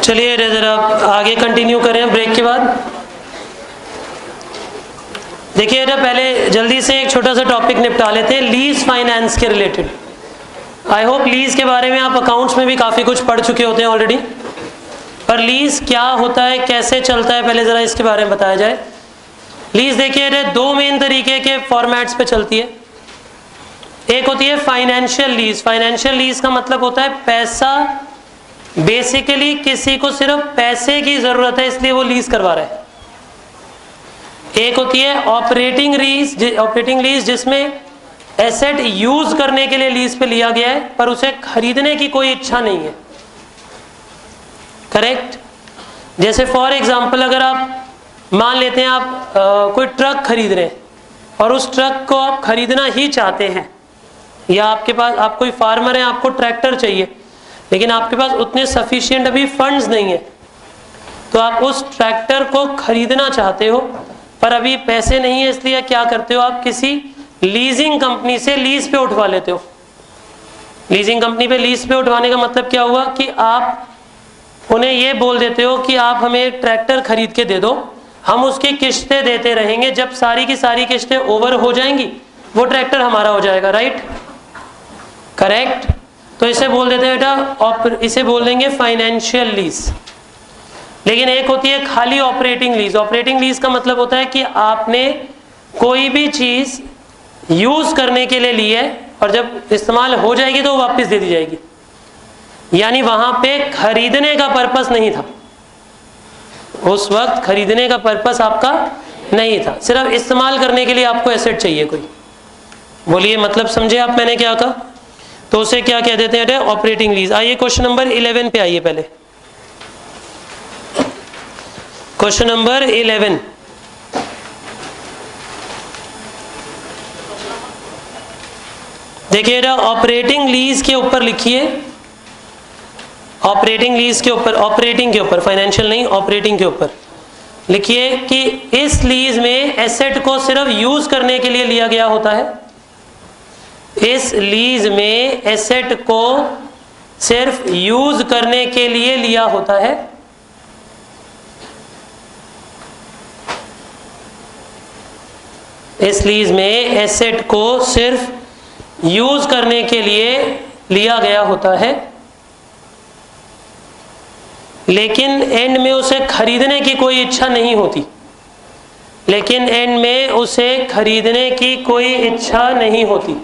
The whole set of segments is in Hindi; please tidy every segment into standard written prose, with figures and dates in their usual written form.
चलिए जरा आगे कंटिन्यू करें ब्रेक के बाद। देखिए पहले जल्दी से एक छोटा सा टॉपिक निपटा लेते हैं लीज फाइनेंस के रिलेटेड। आई होप लीज के बारे में आप अकाउंट्स में भी काफ़ी कुछ पढ़ चुके होते हैं ऑलरेडी, पर लीज क्या होता है, कैसे चलता है, पहले ज़रा इसके बारे में बताया जाए। लीज देखिए दो मेन तरीके के फॉर्मेट्स पे चलती है। एक होती है फाइनेंशियल लीज। फाइनेंशियल लीज का मतलब होता है पैसा, बेसिकली किसी को सिर्फ पैसे की ज़रूरत है इसलिए वो लीज करवा रहा है। एक होती है ऑपरेटिंग लीज जिसमें एसेट यूज करने के लिए लीज पे लिया गया है पर उसे खरीदने की कोई इच्छा नहीं है। करेक्ट। जैसे फॉर एग्जांपल अगर आप मान लेते हैं आप कोई ट्रक खरीद रहे हैं और उस ट्रक को आप खरीदना ही चाहते हैं, या आपके पास, आप कोई फार्मर हैं, आपको ट्रैक्टर चाहिए लेकिन आपके पास उतने सफिशिएंट अभी फंड्स नहीं है, तो आप उस ट्रैक्टर को खरीदना चाहते हो पर अभी पैसे नहीं है, इसलिए क्या करते हो, आप किसी लीजिंग कंपनी से लीज पे उठवा लेते हो। लीजिंग कंपनी पे लीज पे उठवाने का मतलब क्या हुआ कि आप उन्हें ये बोल देते हो कि आप हमें एक ट्रैक्टर खरीद के दे दो, हम उसकी किस्तें देते रहेंगे, जब सारी की सारी किस्तें ओवर हो जाएंगी वो ट्रैक्टर हमारा हो जाएगा। Right, correct. तो इसे बोल देते हैं बेटा, इसे बोल देंगे फाइनेंशियल लीज। लेकिन एक होती है खाली ऑपरेटिंग लीज। ऑपरेटिंग लीज का मतलब होता है कि आपने कोई भी चीज यूज करने के लिए ली है और जब इस्तेमाल हो जाएगी तो वापस दे दी जाएगी, यानी वहां पे खरीदने का पर्पस नहीं था, उस वक्त खरीदने का पर्पस आपका नहीं था, सिर्फ इस्तेमाल करने के लिए आपको एसेट चाहिए कोई। बोलिए मतलब समझे आप मैंने क्या कहा? तो उसे क्या कह देते हैं? Operating lease. आइए क्वेश्चन नंबर 11 पे आइए। पहले क्वेश्चन नंबर 11। देखिए ऑपरेटिंग लीज के ऊपर लिखिए, ऑपरेटिंग लीज के ऊपर, ऑपरेटिंग के ऊपर, फाइनेंशियल नहीं, ऑपरेटिंग के ऊपर लिखिए कि इस लीज में एसेट को सिर्फ यूज करने के लिए लिया गया होता है। इस लीज में एसेट को सिर्फ यूज करने के लिए लिया होता है। इस लीज में एसेट को सिर्फ यूज करने के लिए लिया गया होता है, लेकिन एंड में उसे खरीदने की कोई इच्छा नहीं होती। लेकिन एंड में उसे खरीदने की कोई इच्छा नहीं होती।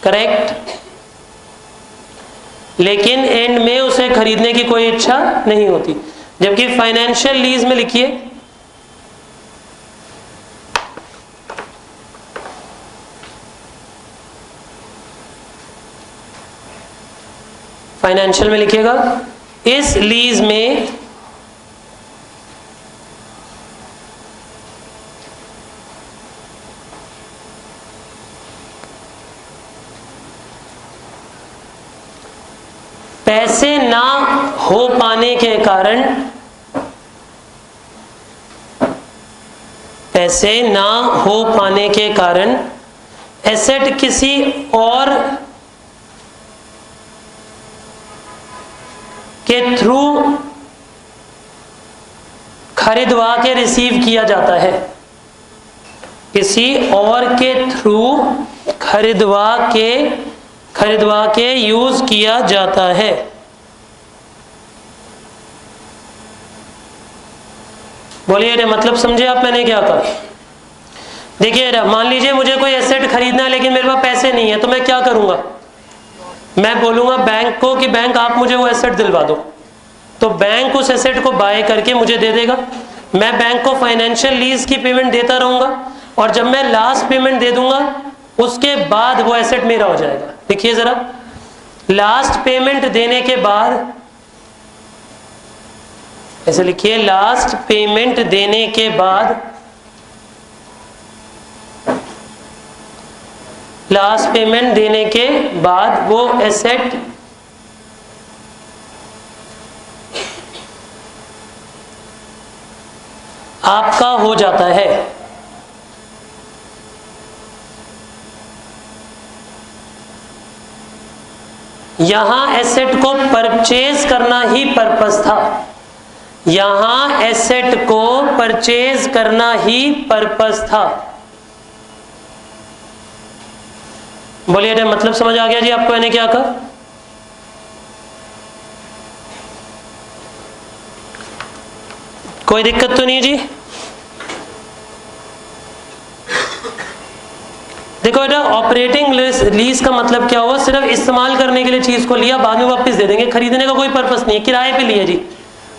करेक्ट। लेकिन एंड में उसे खरीदने की कोई इच्छा नहीं होती। जबकि फाइनेंशियल लीज में लिखिए, फाइनेंशियल में लिखिएगा इस लीज में पैसे ना हो पाने के कारण, पैसे ना हो पाने के कारण एसेट किसी और के थ्रू खरीदवा के रिसीव किया जाता है। किसी और के थ्रू खरीदवा के यूज किया जाता है। बोलिए मतलब समझे आप मैंने क्या कहा? देखिए मान लीजिए मुझे कोई एसेट खरीदना है लेकिन मेरे पास पैसे नहीं है, तो मैं क्या करूंगा? मैं बोलूंगा बैंक को कि बैंक आप मुझे वो एसेट दिलवा दो, तो बैंक उस एसेट को बाय करके मुझे दे देगा। मैं बैंक को फाइनेंशियल लीज की पेमेंट देता रहूंगा और जब मैं लास्ट पेमेंट दे दूंगा उसके बाद वो एसेट मेरा हो जाएगा। देखिए जरा, लास्ट पेमेंट देने के बाद, ऐसे लिखिए, लास्ट पेमेंट देने के बाद, लास्ट पेमेंट देने के बाद वो एसेट आपका हो जाता है। यहां एसेट को परचेज करना ही पर्पस था, यहां एसेट को परचेज करना ही पर्पस था। बोलिए मतलब समझ आ गया जी आपको मैंने क्या कहा? कोई दिक्कत तो नहीं जी? देखो बेटा, ऑपरेटिंग लीज का मतलब क्या हुआ? सिर्फ इस्तेमाल करने के लिए चीज को लिया, बाद में वापस दे देंगे, खरीदने का कोई पर्पस नहीं है, किराए पे लिया जी।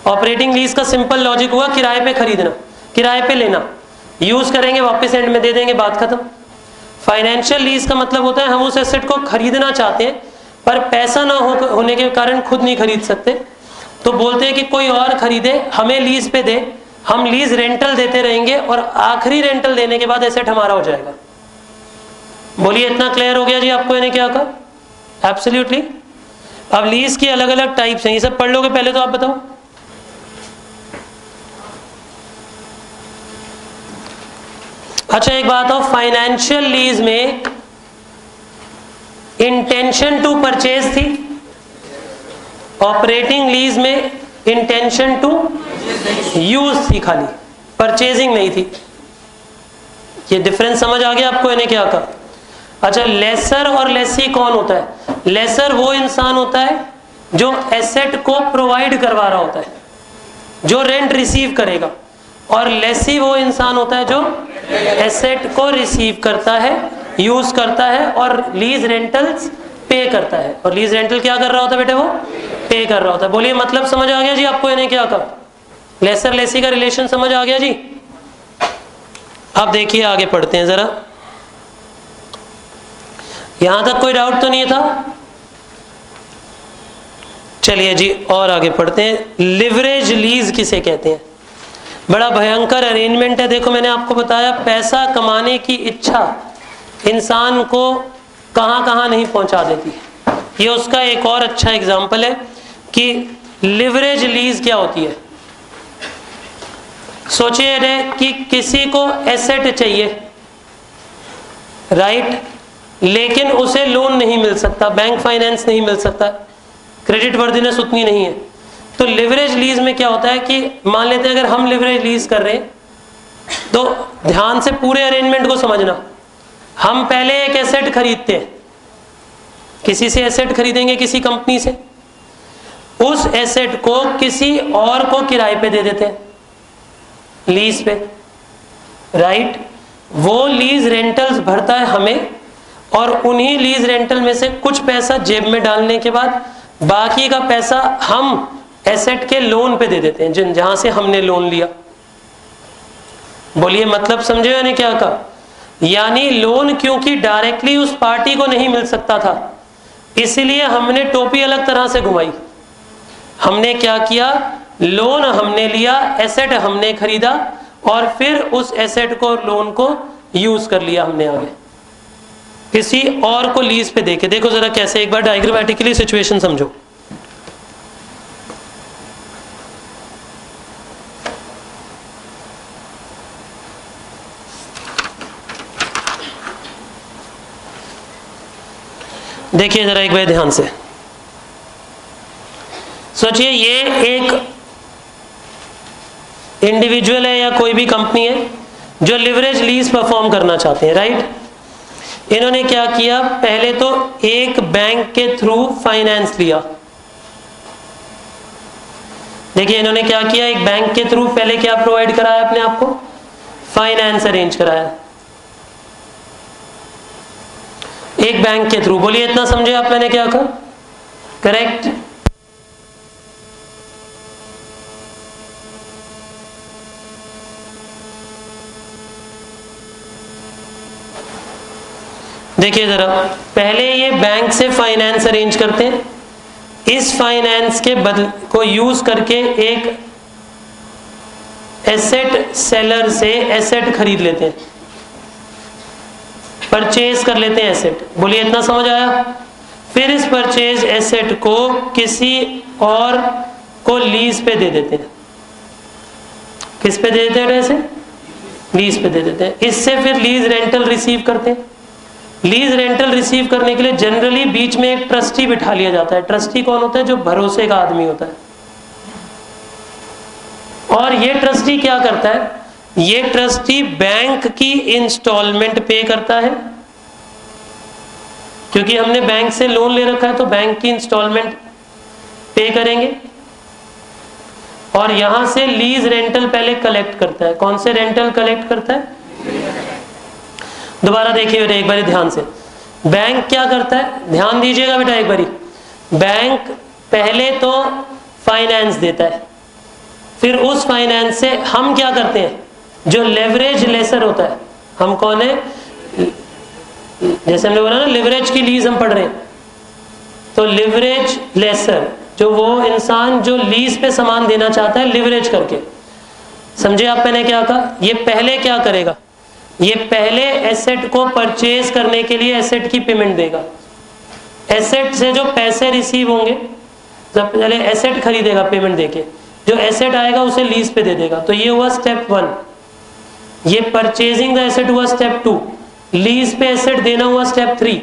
ऑपरेटिंग लीज का सिंपल लॉजिक हुआ किराए पे खरीदना, किराए पे लेना, यूज करेंगे वापस एंड में दे देंगे, बात खत्म। फाइनेंशियल लीज का मतलब होता है हम उस एसेट को खरीदना चाहते हैं पर पैसा ना होने के कारण खुद नहीं खरीद सकते, तो बोलते हैं कि कोई और खरीदे, हमें लीज पे दे, हम लीज रेंटल देते रहेंगे और आखिरी रेंटल देने के बाद एसेट हमारा हो जाएगा। बोलिए इतना क्लियर हो गया जी आपको मैंने क्या कहा? एब्सोल्युटली। अब लीज की अलग अलग टाइप्स हैं, ये सब पढ़ लोगे पहले तो आप बताओ। अच्छा एक बात हो, फाइनेंशियल लीज में इंटेंशन टू परचेज थी, ऑपरेटिंग लीज में इंटेंशन टू यूज थी, खाली परचेजिंग नहीं थी। ये डिफरेंस समझ आ गया आपको मैंने क्या कहा? अच्छा, लेसर और लेसी कौन होता है? लेसर वो इंसान होता है जो एसेट को प्रोवाइड करवा रहा होता है, जो रेंट रिसीव करेगा, और लेसी वो इंसान होता है जो एसेट को रिसीव करता है, यूज करता है और लीज रेंटल्स पे करता है। और लीज रेंटल क्या कर रहा होता है बेटे? वो पे कर रहा होता है। बोलिए मतलब समझ आ गया जी आपको मैंने क्या कहा? लेसर लेसी का रिलेशन समझ आ गया जी? अब देखिए आगे पढ़ते हैं जरा, यहां तक कोई डाउट तो नहीं था? चलिए जी और आगे पढ़ते हैं। लिवरेज लीज किसे कहते हैं? बड़ा भयंकर अरेंजमेंट है। देखो मैंने आपको बताया पैसा कमाने की इच्छा इंसान को कहां कहां नहीं पहुंचा देती। ये उसका एक और अच्छा एग्जाम्पल है कि लिवरेज लीज क्या होती है। सोचिए रे कि किसी को एसेट चाहिए, राइट, लेकिन उसे लोन नहीं मिल सकता, बैंक फाइनेंस नहीं मिल सकता, क्रेडिट वर्दीनेस उतनी नहीं है। तो लिवरेज लीज में क्या होता है कि मान लेते हैं अगर हम लिवरेज लीज कर रहे हैं, तो ध्यान से पूरे अरेंजमेंट को समझना। हम पहले एक एसेट खरीदते हैं, किसी से एसेट खरीदेंगे, किसी कंपनी से, उस एसेट को किसी और को किराए पे दे देते हैं, लीज पे, राइट। वो लीज रेंटल्स भरता है हमें, और उन्हीं लीज रेंटल में से कुछ पैसा जेब में डालने के बाद बाकी का पैसा हम एसेट के लोन पे दे देते हैं, जहां से हमने लोन लिया। बोलिए मतलब समझे मैंने क्या कहा? यानी लोन क्योंकि डायरेक्टली उस पार्टी को नहीं मिल सकता था, इसलिए हमने टोपी अलग तरह से घुमाई। हमने क्या किया? लोन हमने लिया, एसेट हमने खरीदा, और फिर उस एसेट को, लोन को यूज कर लिया हमने आगे, किसी और को लीज पे देके। देखो जरा कैसे, एक बार डायग्रामेटिकली सिचुएशन समझो। देखिए जरा एक बार ध्यान से सोचिए, ये एक इंडिविजुअल है या कोई भी कंपनी है जो लिवरेज लीज परफॉर्म करना चाहते हैं, राइट। इन्होंने क्या किया? पहले तो एक बैंक के थ्रू फाइनेंस लिया। देखिए इन्होंने क्या किया, एक बैंक के थ्रू पहले क्या प्रोवाइड कराया अपने आप को? फाइनेंस अरेंज कराया, एक बैंक के थ्रू। बोलिए इतना समझे आप मैंने क्या कहा? करेक्ट। देखिए जरा, पहले ये बैंक से फाइनेंस अरेंज करते हैं, इस फाइनेंस के बदल को यूज करके एक एसेट सेलर से एसेट खरीद लेते हैं, परचेज कर लेते हैं एसेट। बोलिए इतना समझ आया? फिर इस परचेज एसेट को किसी और को लीज पे दे देते हैं। किस पे दे देते हैं? ऐसे लीज पे दे देते हैं। इससे फिर लीज रेंटल रिसीव करते हैं, लीज रेंटल रिसीव करने के लिए जनरली बीच में एक ट्रस्टी बिठा लिया जाता है। ट्रस्टी कौन होता है? जो भरोसे का आदमी होता है। और ये ट्रस्टी क्या करता है? ये ट्रस्टी बैंक की इंस्टॉलमेंट पे करता है, क्योंकि हमने बैंक से लोन ले रखा है तो बैंक की इंस्टॉलमेंट पे करेंगे। और यहां से लीज रेंटल पहले कलेक्ट करता है। कौन से रेंटल कलेक्ट करता है? दोबारा देखिए बेटा एक बारी ध्यान से। बैंक क्या करता है? ध्यान दीजिएगा बेटा एक बारी। बैंक पहले तो फाइनेंस देता है, फिर उस फाइनेंस से हम क्या करते हैं? जो लेवरेज लेसर होता है, हम कौन है? जैसे हमने बोला ना लिवरेज की लीज हम पढ़ रहे हैं, तो लिवरेज लेसर जो वो इंसान जो लीज पे सामान देना चाहता है लिवरेज करके। समझे आप मैंने क्या कहा? ये पहले क्या करेगा? ये पहले एसेट को परचेज करने के लिए एसेट की पेमेंट देगा। एसेट से जो पैसे रिसीव होंगे, जब पहले एसेट खरीदेगा पेमेंट देके, जो एसेट आएगा उसे लीज पे दे देगा। तो ये हुआ स्टेप 1। ये परचेजिंग द एसेट हुआ स्टेप 2। लीज पे एसेट देना हुआ स्टेप 3।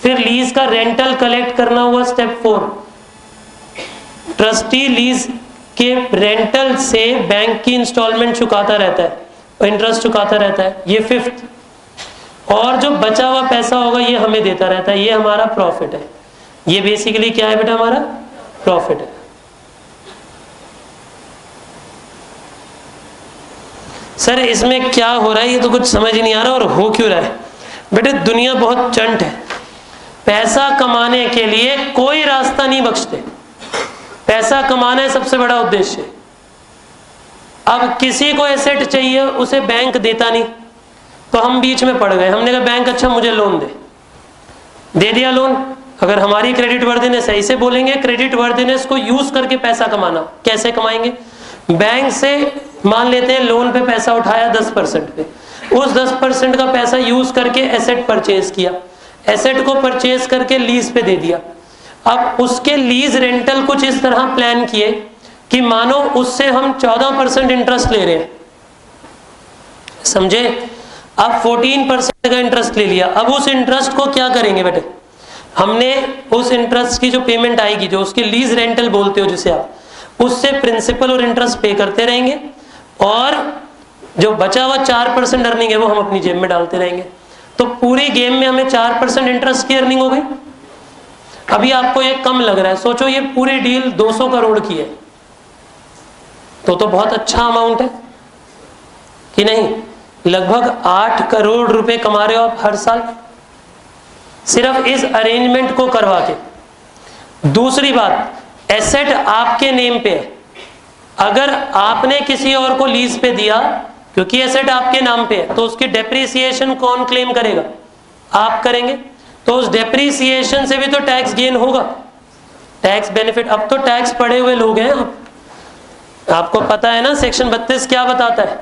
फिर लीज का रेंटल कलेक्ट करना हुआ स्टेप 4। ट्रस्टी लीज के रेंटल से बैंक की इंस्टॉलमेंट चुकाता रहता है, इंटरेस्ट चुकाता रहता है, ये 5th। और जो बचा हुआ पैसा होगा ये हमें देता रहता है, ये हमारा प्रॉफिट है। ये बेसिकली क्या है बेटा? हमारा प्रॉफिट है। सर इसमें क्या हो रहा है? ये तो कुछ समझ ही नहीं आ रहा, और हो क्यों रहा है? बेटे दुनिया बहुत चंट है, पैसा कमाने के लिए कोई रास्ता नहीं बख्शते। पैसा कमाना है सबसे बड़ा उद्देश्य। अब किसी को एसेट चाहिए, उसे बैंक देता नहीं, तो हम बीच में पड़ गए। हमने कहा बैंक अच्छा मुझे लोन दे दिया लोन। अगर हमारी क्रेडिट वर्दीनेस है, इसे बोलेंगे क्रेडिट वर्दीनेस को यूज करके पैसा कमाना। कैसे कमाएंगे? बैंक से मान लेते हैं लोन पे पैसा उठाया 10% पे, उस 10% का पैसा यूज करके एसेट परचेज किया, एसेट को परचेज करके लीज पे दे दिया। अब उसके लीज रेंटल कुछ इस तरह प्लान किए कि मानो उससे हम 14% इंटरेस्ट ले रहे हैं, समझे? अब 14% का इंटरेस्ट ले लिया। अब उस इंटरेस्ट को क्या करेंगे बेटे? हमने उस इंटरेस्ट की जो पेमेंट आएगी, जो उसकी लीज रेंटल बोलते हो जिसे आप, उससे प्रिंसिपल और इंटरेस्ट पे करते रहेंगे, और जो बचा हुआ 4% अर्निंग है वो हम अपनी जेब में डालते रहेंगे। तो पूरी गेम में हमें 4% इंटरेस्ट की अर्निंग हो गई। अभी आपको ये कम लग रहा है, सोचो ये पूरी डील 200 करोड़ की है, तो बहुत अच्छा अमाउंट है कि नहीं? लगभग 8 करोड़ रुपए कमा रहे हो आप हर साल, सिर्फ इस अरेंजमेंट को करवा के। दूसरी बात, एसेट आपके नेम पे है। अगर आपने किसी और को लीज पे दिया, क्योंकि एसेट आपके नाम पे है, तो उसकी डेप्रिसिएशन कौन क्लेम करेगा? आप करेंगे। तो उस डेप्रिसिएशन से भी तो टैक्स गेन होगा, टैक्स बेनिफिट। अब तो टैक्स पड़े हुए लोग हैं आपको पता है ना सेक्शन 32 क्या बताता है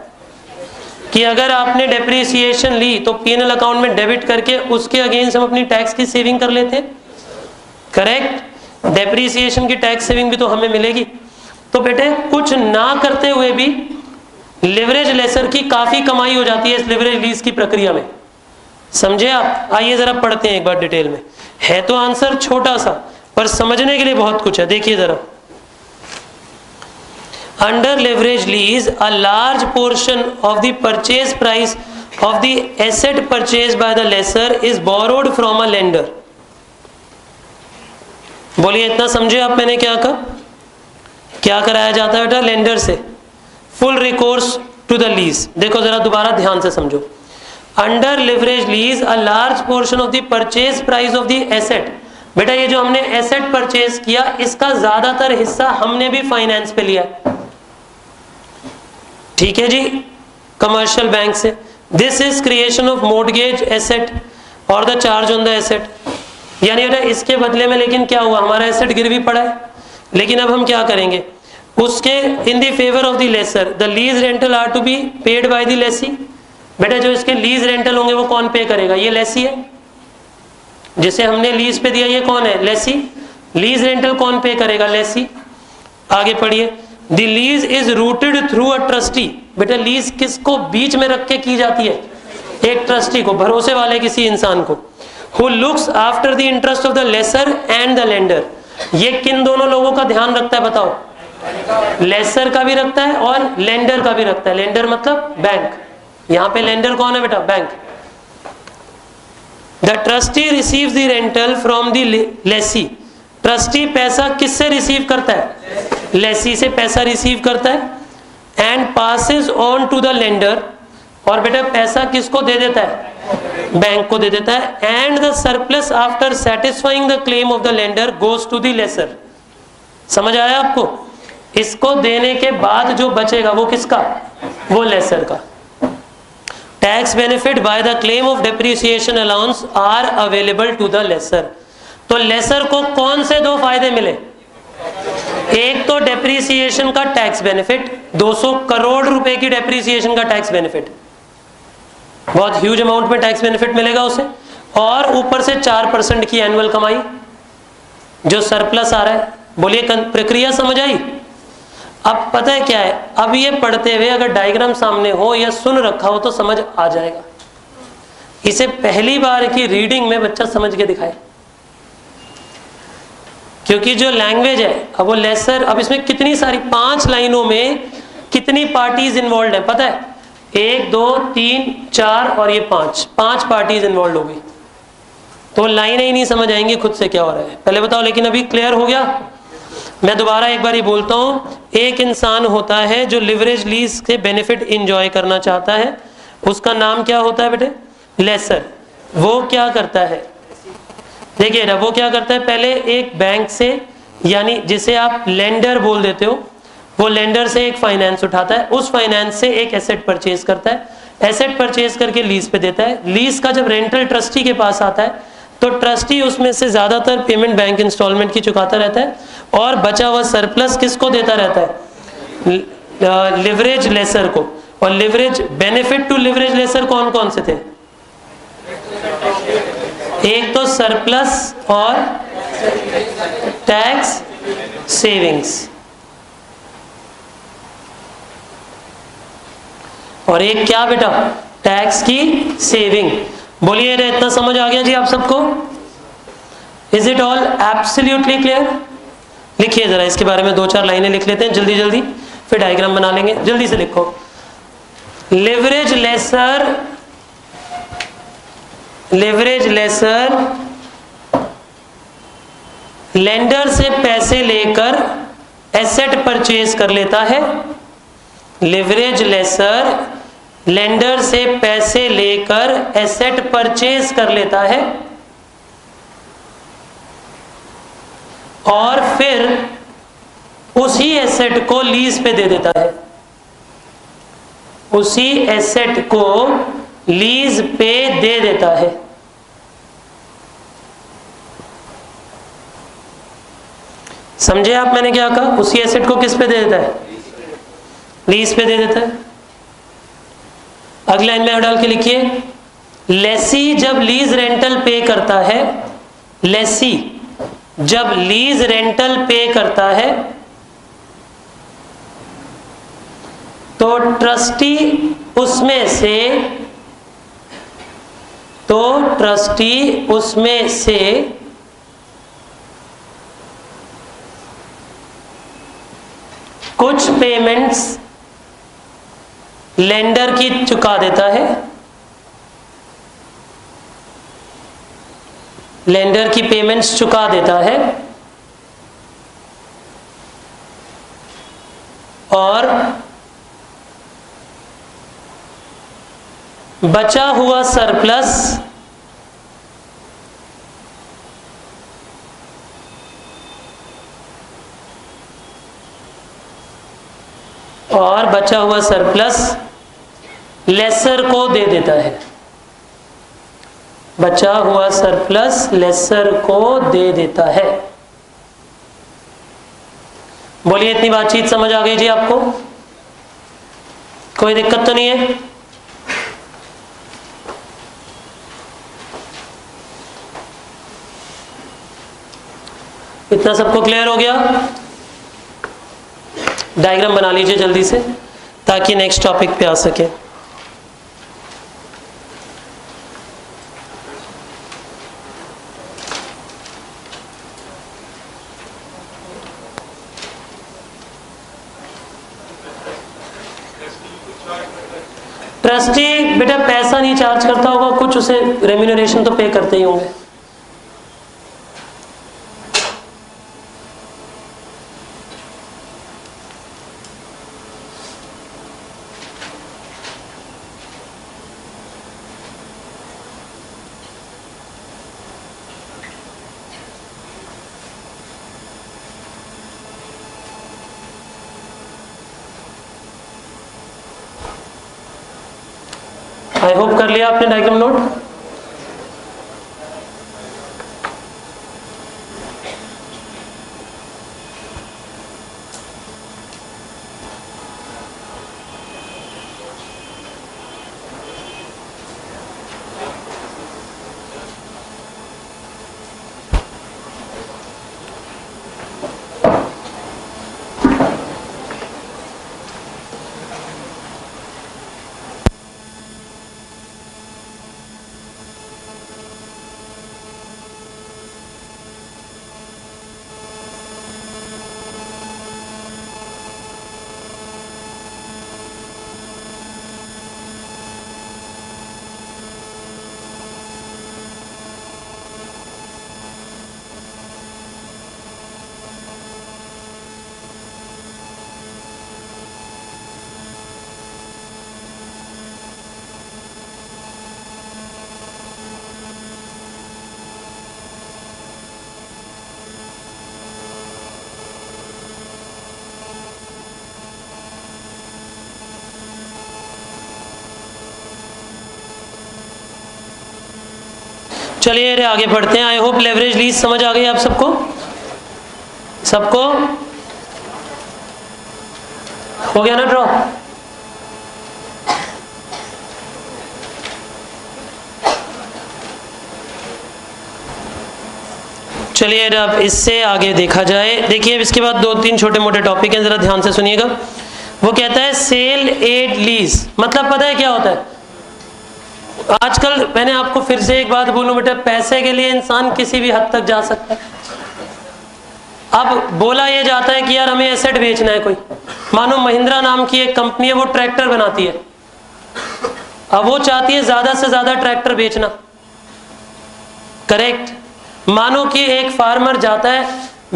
कि अगर आपने डेप्रिसिएशन ली तो पीएनएल अकाउंट में डेबिट करके उसके अगेंस्ट हम अपनी टैक्स की सेविंग कर लेते हैं। करेक्ट? डेप्रिसिएशन की टैक्स सेविंग भी तो हमें मिलेगी। तो बेटे कुछ ना करते हुए भी लिवरेज लेसर की काफी कमाई हो जाती है इस लिवरेज लीज की प्रक्रिया में, समझे आप? आइए जरा पढ़ते हैं एक बार डिटेल में। है तो आंसर छोटा सा, पर समझने के लिए बहुत कुछ है। देखिए जरा, under leverage lease a large portion of the purchase price of the asset purchased by the lessor is borrowed from a lender। बोलिए इतना समझे आप मैंने क्या कहा? क्या कराया जाता है बेटा? लेंडर से full recourse to the lease. देखो जरा दोबारा ध्यान से समझो। Under leverage lease a large portion of the purchase price of the asset. बेटा ये जो हमने एसेट परचेज किया, इसका ज्यादातर हिस्सा हमने भी फाइनेंस पे लिया है, ठीक है जी, कमर्शियल बैंक से। This is creation of mortgage asset और the charge on the asset. यानी बेटा इसके बदले में लेकिन क्या हुआ? हमारा एसेट गिरवी पड़ा है, लेकिन अब हम क्या करेंगे? उसके in the favour of the lessor the lease rental are to be paid by the lessee. बेटा जो इसके लीज रेंटल होंगे वो कौन पे करेगा? ये लेसी है, जिसे हमने लीज पे दिया, ये कौन है? लेसी। लीज रेंटल कौन पे करेगा? लेसी। आगे पढ़िए। The lease is rooted through a trustee. बेटा लीज किसको बीच में रख के की जाती है? एक ट्रस्टी को, भरोसे वाले किसी इंसान को। Who looks after the interest of the lessor and the lender. ये किन दोनों लोगों का ध्यान रखता है बताओ? लेसर का भी रखता है और लेंडर का भी रखता है। लेंडर मतलब बैंक, यहां पे लेंडर कौन है बेटा? Bank. The trustee receives the rental from the Lesi. Trustee पैसा किससे रिसीव करता है? लेसी से पैसा रिसीव करता है। And passes on to the lender, और बेटा पैसा किसको दे देता है? बैंक को दे देता है। And the surplus after satisfying the claim of the lender goes to the lessor. समझ आया आपको? इसको देने के बाद जो बचेगा वो किसका? वो लेसर का। Tax benefit by the claim of depreciation allowance are available to the lessor. तो लेसर को कौन से दो फायदे मिले? एक तो डेप्रिसिएशन का टैक्स बेनिफिट, 200 करोड़ रुपए की डेप्रिसिएशन का टैक्स बेनिफिट, बहुत ह्यूज अमाउंट में टैक्स बेनिफिट मिलेगा उसे, और ऊपर से 4% की एनुअल कमाई जो सरप्लस आ रहा है। बोलिए प्रक्रिया समझ आई? अब पता है क्या है, अब ये पढ़ते हुए अगर डायग्राम सामने हो या सुन रखा हो तो समझ आ जाएगा। इसे पहली बार की रीडिंग में बच्चा समझ के दिखाए, क्योंकि जो लैंग्वेज है अब वो लेसर, अब इसमें कितनी सारी 5 लाइनों में कितनी पार्टीज इन्वॉल्व है पता है? 1 2 3 4 और ये 5 पार्टीज इन्वॉल्व हो गई, तो लाइनें ही नहीं समझ आएंगी खुद से क्या हो रहा है। पहले बताओ, लेकिन अभी क्लियर हो गया? मैं दोबारा एक बार ही बोलता हूँ। एक इंसान होता है जो लिवरेज लीज से बेनिफिट इंजॉय करना चाहता है, उसका नाम क्या होता है बेटे? लेसर। वो क्या करता है? देखिए ना, वो क्या करता है, पहले एक बैंक से, यानी जिसे आप लेंडर बोल देते हो, वो लेंडर से एक फाइनेंस उठाता है, उस फाइनेंस से एक एसेट परचेज करता है, एसेट परचेज करके लीज पे देता है। लीज का जब रेंटल ट्रस्टी के पास आता है तो ट्रस्टी उसमें से ज्यादातर पेमेंट बैंक इंस्टॉलमेंट की चुकाता रहता है, और बचा हुआ सरप्लस किसको देता रहता है? लिवरेज लेसर को। और leverage benefit to leverage lessor कौन कौन से थे? एक तो सरप्लस और टैक्स सेविंग्स, और एक क्या बेटा? टैक्स की सेविंग। बोलिए रे, इतना समझ आ गया जी आप सबको? Is it all absolutely clear? लिखिए जरा इसके बारे में 2-4 लाइनें लिख लेते हैं जल्दी जल्दी, फिर डायग्राम बना लेंगे। जल्दी से लिखो। लिवरेज लेसर लेंडर से पैसे लेकर एसेट परचेज कर लेता है। लिवरेज लेसर लेंडर से पैसे लेकर एसेट परचेज कर लेता है, और फिर उसी एसेट को लीज पे दे देता है। उसी एसेट को लीज पे दे देता है। समझे आप मैंने क्या कहा? उसी एसेट को किस पे दे देता है? लीज पे दे देता है। अगली लाइन में डाल के लिखिए, लेसी जब लीज रेंटल पे करता है, लेसी जब लीज रेंटल पे करता है तो ट्रस्टी उसमें से कुछ पेमेंट्स लेंडर की चुका देता है। लेंडर की पेमेंट्स चुका देता है, और बचा हुआ सरप्लस लेसर को दे देता है। बचा हुआ सरप्लस लेसर को दे देता है। बोलिए, इतनी बातचीत समझ आ गई जी आपको? कोई दिक्कत तो नहीं है? इतना सबको क्लियर हो गया? डायग्राम बना लीजिए जल्दी से ताकि नेक्स्ट टॉपिक पे आ सके। ट्रस्टी बेटा पैसा नहीं चार्ज करता होगा, कुछ उसे रेम्यूनरेशन तो पे करते ही होंगे। आई होप कर लिया आपने डायग्राम नोट। चलिए रे आगे बढ़ते हैं। आई होप लेवरेज लीज समझ आ गई आप सबको, सबको हो गया ना ड्रॉ। चलिए अब इससे आगे देखा जाए। देखिए अब इसके बाद दो तीन छोटे मोटे टॉपिक हैं, जरा ध्यान से सुनिएगा। वो कहता है सेल एड लीज, मतलब पता है क्या होता है? आजकल मैंने आपको फिर से एक बात बोलूं बेटा, पैसे के लिए इंसान किसी भी हद तक जा सकता है। अब बोला ये जाता है कि यार हमें एसेट बेचना है कोई, मानो महिंद्रा नाम की एक कंपनी है, वो ट्रैक्टर बनाती है। अब वो चाहती है ज्यादा से ज्यादा ट्रैक्टर बेचना, करेक्ट। मानो कि एक फार्मर जाता है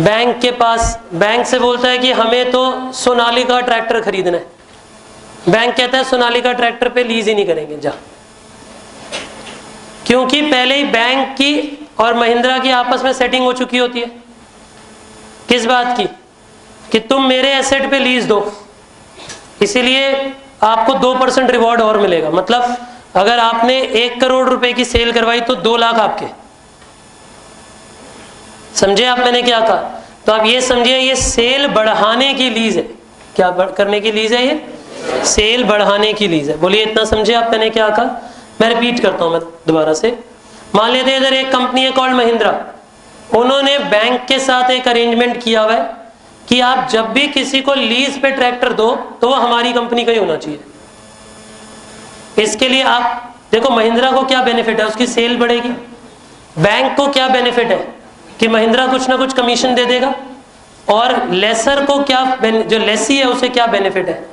बैंक के पास, बैंक से बोलता है कि हमें तो सोनालिका ट्रैक्टर खरीदना है। बैंक कहता है सोनालिका ट्रैक्टर पे लीज ही नहीं करेंगे, जा। क्योंकि पहले ही बैंक की और महिंद्रा की आपस में सेटिंग हो चुकी होती है। किस बात की? कि तुम मेरे एसेट पे लीज दो, इसीलिए आपको 2% रिवॉर्ड और मिलेगा। मतलब अगर आपने 1 करोड़ रुपए की सेल करवाई तो 2 लाख आपके। समझे आप मैंने क्या कहा? तो आप ये समझिए ये सेल बढ़ाने की लीज है। क्या करने की लीज है? ये सेल बढ़ाने की लीज है। बोलिए इतना समझे आप मैंने क्या कहा? मैं रिपीट करता हूं मैं दोबारा से। मान लेते हैं इधर एक कंपनी है कॉल्ड महिंद्रा, उन्होंने बैंक के साथ एक अरेंजमेंट किया हुआ है कि आप जब भी किसी को लीज पे ट्रैक्टर दो तो वो हमारी कंपनी का ही होना चाहिए। इसके लिए आप देखो महिंद्रा को क्या बेनिफिट है, उसकी सेल बढ़ेगी। बैंक को क्या बेनिफिट है कि महिंद्रा कुछ ना कुछ कमीशन दे देगा। और लेसर को क्या, जो लेसी है उसे क्या बेनिफिट है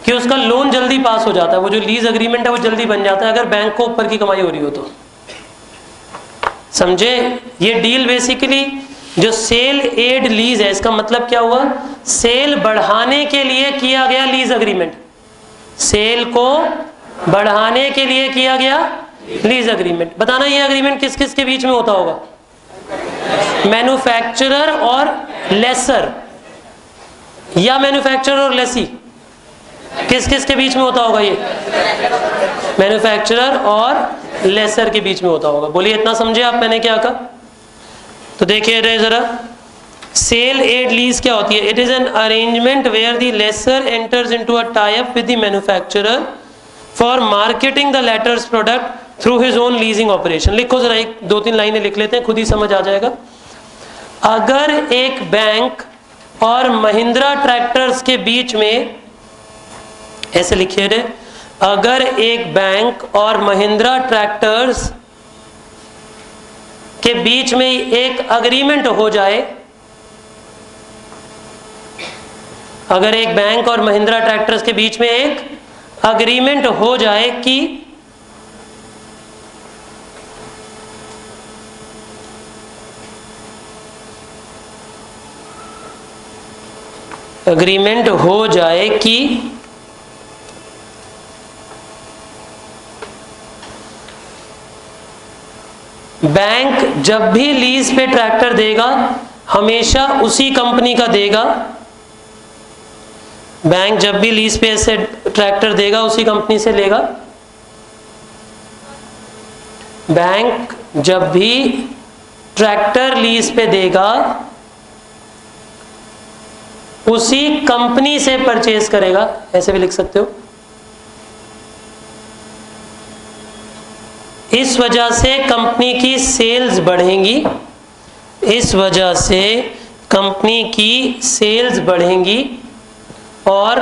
कि उसका लोन जल्दी पास हो जाता है, वो जो लीज अग्रीमेंट है वो जल्दी बन जाता है अगर बैंक को ऊपर की कमाई हो रही हो तो। समझे? ये डील बेसिकली जो सेल एड लीज है, इसका मतलब क्या हुआ? सेल बढ़ाने के लिए किया गया लीज अग्रीमेंट। सेल को बढ़ाने के लिए किया गया लीज अग्रीमेंट। बताना ये अग्रीमेंट किस किस के बीच में होता होगा? मैन्युफैक्चरर और लेसर, या मैन्युफैक्चरर और लेसी, किस किस के बीच में होता होगा? ये मैन्युफैक्चरर और लेसर के बीच में होता होगा। बोलिए इतना समझे आप मैंने क्या कहा? तो देखिए रे जरा, सेल एड लीज क्या होती है? It is an arrangement where the lessor enters into a tie up with the manufacturer for marketing the latter's product through his own leasing operation. लिखो जरा, एक 2-3 लाइनें लिख लेते हैं, खुद ही समझ आ जाएगा। अगर एक बैंक और महिंद्रा ट्रैक्टर्स के बीच में, ऐसे लिखिए रे, अगर एक बैंक और महिंद्रा ट्रैक्टर्स के बीच में एक अग्रीमेंट हो जाए, अगर एक बैंक और महिंद्रा ट्रैक्टर्स के बीच में एक अग्रीमेंट हो जाए कि बैंक जब भी लीज पे ट्रैक्टर देगा हमेशा उसी कंपनी का देगा। बैंक जब भी लीज पे ऐसे ट्रैक्टर देगा उसी कंपनी से लेगा। बैंक जब भी ट्रैक्टर लीज पे देगा उसी कंपनी से परचेज करेगा, ऐसे भी लिख सकते हो। इस वजह से कंपनी की सेल्स बढ़ेंगी, इस वजह से कंपनी की सेल्स बढ़ेंगी और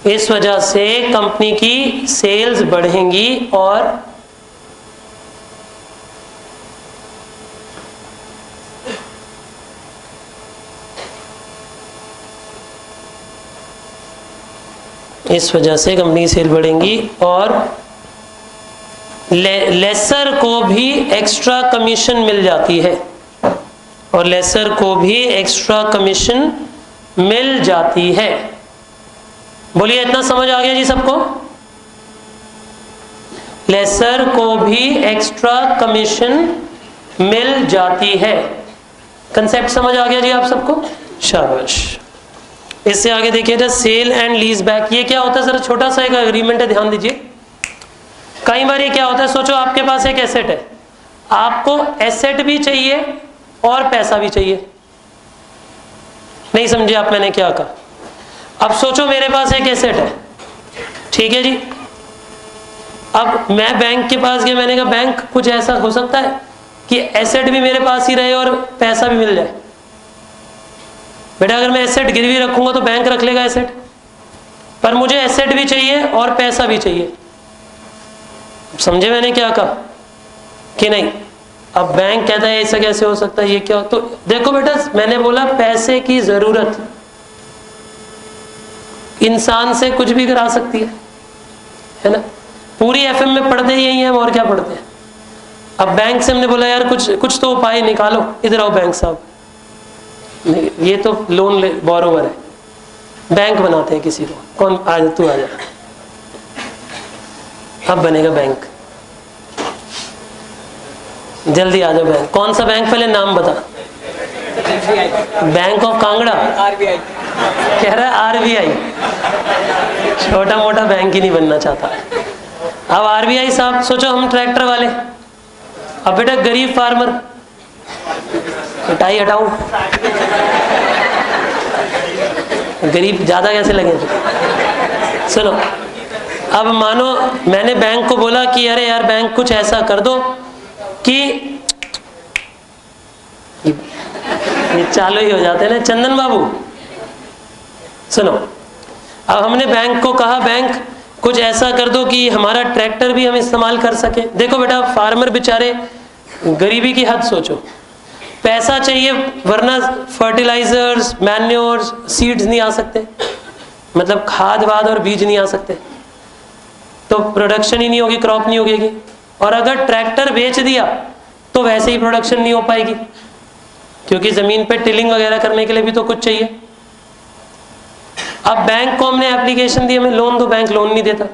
इस वजह से कंपनी की सेल्स बढ़ेंगी और इस वजह से कंपनी की सेल बढ़ेंगी और लेसर को भी एक्स्ट्रा कमीशन मिल जाती है, और लेसर को भी एक्स्ट्रा कमीशन मिल जाती है। बोलिए इतना समझ आ गया जी सबको? लेसर को भी एक्स्ट्रा कमीशन मिल जाती है। कंसेप्ट समझ आ गया जी आप सबको? शाबाश। इससे आगे देखिए सेल एंड लीज बैक, ये क्या होता है? जरा छोटा सा एक एग्रीमेंट है, ध्यान दीजिए। कई बार ये क्या होता है, सोचो आपके पास एक एसेट है, आपको एसेट भी चाहिए और पैसा भी चाहिए। नहीं समझे आप मैंने क्या कहा? अब सोचो मेरे पास एक एसेट है, ठीक है जी। अब मैं बैंक के पास गया, मैंने कहा बैंक कुछ ऐसा हो सकता है कि एसेट भी मेरे पास ही रहे और पैसा भी मिल जाए? बेटा अगर मैं एसेट गिरवी रखूंगा तो बैंक रख लेगा एसेट, पर मुझे एसेट भी चाहिए और पैसा भी चाहिए। समझे मैंने क्या कहा कि नहीं? अब बैंक कहता है ऐसा कैसे हो सकता है, ये क्या? तो देखो बेटा, मैंने बोला पैसे की जरूरत इंसान से कुछ भी करा सकती है ना? पूरी एफएम में पढ़ते यही है, और क्या पढ़ते हैं? अब बैंक से हमने बोला यार कुछ तो उपाय निकालो, इधर आओ बैंक साहब। नहीं, ये तो लोन बोरोवर है, बैंक बनाते हैं किसी को। कौन? आज तू आ जा, अब बनेगा बैंक। जल्दी आ जाओ बैंक। कौन सा बैंक? पहले नाम बता। बैंक ऑफ कांगड़ा, आरबीआई कह रहा है, आरबीआई। छोटा मोटा बैंक ही नहीं बनना चाहता। अब आरबीआई साहब, सोचो हम ट्रैक्टर वाले, अब बेटा गरीब फार्मर, टाई हटाऊं, गरीब ज्यादा कैसे लगे? सुनो, अब मानो मैंने बैंक को बोला कि अरे यार बैंक कुछ ऐसा कर दो कि ये चालू ही हो जाते हैं ना चंदन बाबू। सुनो, अब हमने बैंक को कहा बैंक कुछ ऐसा कर दो कि हमारा ट्रैक्टर भी हम इस्तेमाल कर सके। देखो बेटा फार्मर बेचारे, गरीबी की हद सोचो, पैसा चाहिए वरना फर्टिलाइजर्स, मैन्योर्स, सीड्स नहीं आ सकते, मतलब खाद वाद और बीज नहीं आ सकते, तो प्रोडक्शन ही नहीं होगी, क्रॉप नहीं उगेगी। और अगर ट्रैक्टर बेच दिया तो वैसे ही प्रोडक्शन नहीं हो पाएगी, क्योंकि जमीन पे टिलिंग वगैरह करने के लिए भी तो कुछ चाहिए। अब बैंक को हमने एप्लीकेशन दी, हमें लोन दो, बैंक लोन नहीं देता,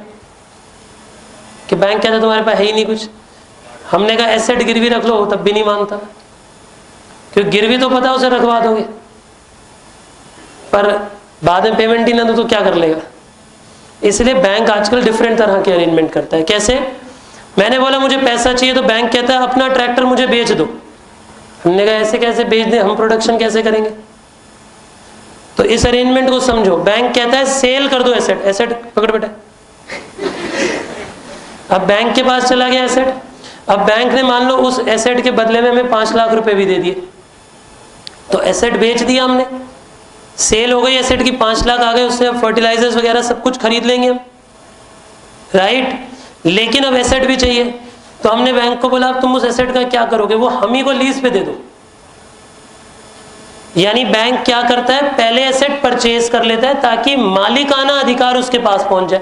कि बैंक कहता तुम्हारे पास है ही नहीं कुछ। हमने कहा एसेट गिरवी रख लो, तब भी नहीं मानता, क्योंकि गिरवी तो पता उसे रखवा दोगे, पर बाद में पेमेंट ही ना दो तो क्या कर लेगा। इसलिए बैंक आजकल डिफरेंट तरह के अरेंजमेंट करता है। कैसे? मैंने बोला मुझे पैसा चाहिए, तो बैंक कहता है अपना ट्रैक्टर मुझे बेच दो। हमने कहा ऐसे कैसे बेच दें, हम प्रोडक्शन कैसे करेंगे? तो इस अरेंजमेंट को समझो। बैंक कहता है सेल कर दो एसेट, एसेट पकड़ बेटा। अब बैंक के पास चला गया एसेट, अब बैंक ने मान लो उस एसेट के बदले में हमें 5 लाख रुपए भी दे दिए, तो एसेट बेच दिया हमने, सेल हो गई एसेट की, 5 लाख आ गए, उससे अब फर्टिलाइजर्स वगैरह सब कुछ खरीद लेंगे हम, राइट? लेकिन अब एसेट भी चाहिए, तो हमने बैंक को बोला अब तुम उस एसेट का क्या करोगे? वो हम ही को लीज पे दे दो। यानी बैंक क्या करता है, पहले एसेट परचेज कर लेता है ताकि मालिकाना अधिकार उसके पास पहुंच जाए।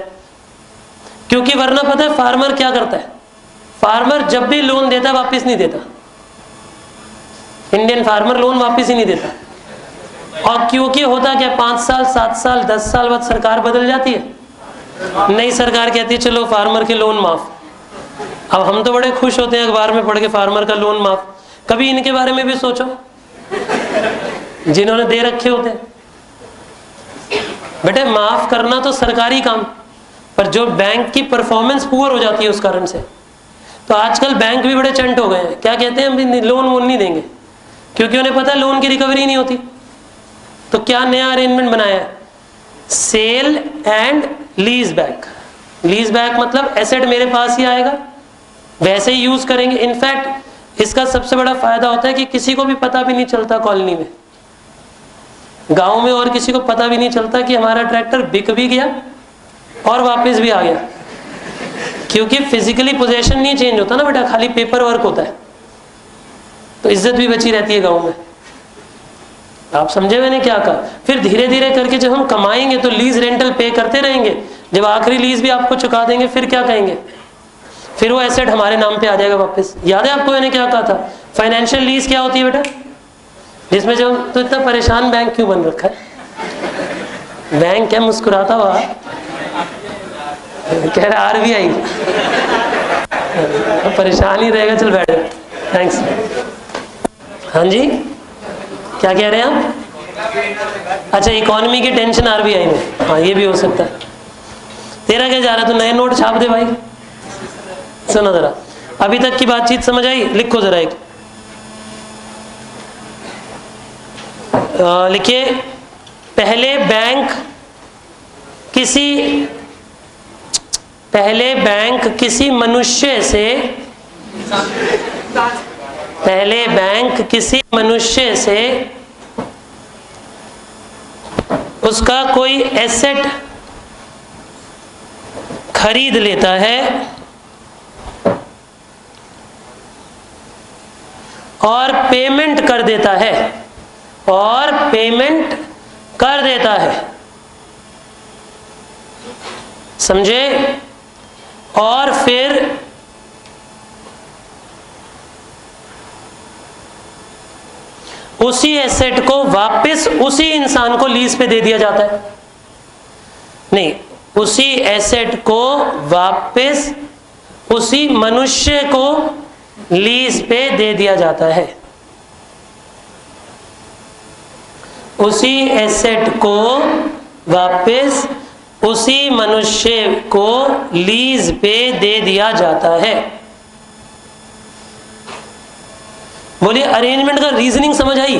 क्योंकि वरना पता है फार्मर क्या करता है, फार्मर जब भी लोन देता है वापस नहीं देता। इंडियन फार्मर लोन वापस ही नहीं देता। और क्योंकि होता क्या, 5 साल 7 साल 10 साल बाद सरकार बदल जाती है, नई सरकार कहती है चलो फार्मर के लोन माफ। अब हम तो बड़े खुश होते हैं अखबार में पढ़ के फार्मर का लोन माफ। कभी इनके बारे में भी सोचो जिन्होंने दे रखे होते हैं। बेटे माफ करना तो सरकारी काम, पर जो बैंक की परफॉर्मेंस पुअर हो जाती है उस कारण से। तो आजकल बैंक भी बड़े चंट हो गए हैं, क्या कहते हैं हम लोन वोन नहीं देंगे, क्योंकि उन्हें पता है लोन की रिकवरी नहीं होती। तो क्या नया अरेंजमेंट बनाया है, sale and lease back. Lease back मतलब एसेट मेरे पास ही आएगा, वैसे ही यूज करेंगे। इनफैक्ट इसका सबसे बड़ा फायदा होता है कि किसी को भी पता भी नहीं चलता, कॉलोनी में गांव में और किसी को पता भी नहीं चलता कि हमारा ट्रैक्टर बिक भी गया और वापस भी आ गया, क्योंकि फिजिकली पोजेशन नहीं चेंज होता ना बेटा, खाली पेपर वर्क होता है। तो इज्जत भी बची रहती है गांव में। आप समझे मैंने क्या कहा। फिर धीरे धीरे करके जब हम कमाएंगे तो लीज रेंटल पे करते रहेंगे, जब आखिरी लीज भी आपको चुका देंगे फिर क्या कहेंगे, फिर वो एसेट हमारे नाम पे आ जाएगा वापस। याद है आपको मैंने क्या कहा था, फाइनेंशियल लीज क्या होती है बेटा, जिसमें जब तो इतना परेशान बैंक क्यों बन रखा है, बैंक क्या मुस्कुराता हुआ कह रहा RBI परेशान ही रहेगा, चल बैठ जा, थैंक्स। हाँ जी क्या कह रहे हैं आप, अच्छा इकोनॉमी की टेंशन RBI में, हाँ ये भी हो सकता है। तेरा क्या जा रहा है, तो नए नोट छाप दे भाई। सुनो जरा, अभी तक की बातचीत समझ आई, लिखो जरा एक लिखिए, पहले बैंक किसी मनुष्य से उसका कोई एसेट खरीद लेता है और पेमेंट कर देता है, समझे। और फिर उसी एसेट को वापस उसी इंसान को लीज पे दे दिया जाता है, नहीं, उसी एसेट को वापस उसी मनुष्य को लीज पे दे दिया जाता है। उसी एसेट को वापस उसी मनुष्य को लीज पे दे दिया जाता है। बोलिए अरेंजमेंट का रीजनिंग समझ आई।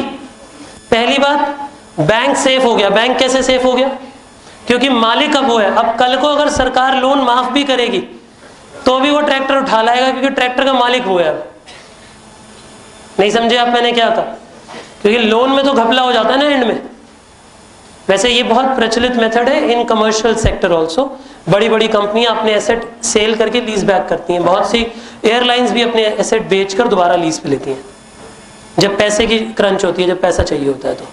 पहली बात, बैंक सेफ हो गया। बैंक कैसे सेफ हो गया, क्योंकि मालिक अब वो है। अब कल को अगर सरकार लोन माफ भी करेगी तो भी वो ट्रैक्टर उठा लाएगा, क्योंकि ट्रैक्टर का मालिक वो है। अब नहीं समझे आप मैंने क्या कहा, क्योंकि लोन में तो घपला हो जाता है ना एंड में। वैसे ये बहुत प्रचलित मेथड है इन कमर्शियल सेक्टर ऑल्सो। बड़ी बड़ी कंपनियां अपने एसेट सेल करके लीज बैक करती हैं। बहुत सी एयरलाइंस भी अपने एसेट बेचकर दोबारा लीज पे लेती हैं जब पैसे की क्रंच होती है, जब पैसा चाहिए होता है। तो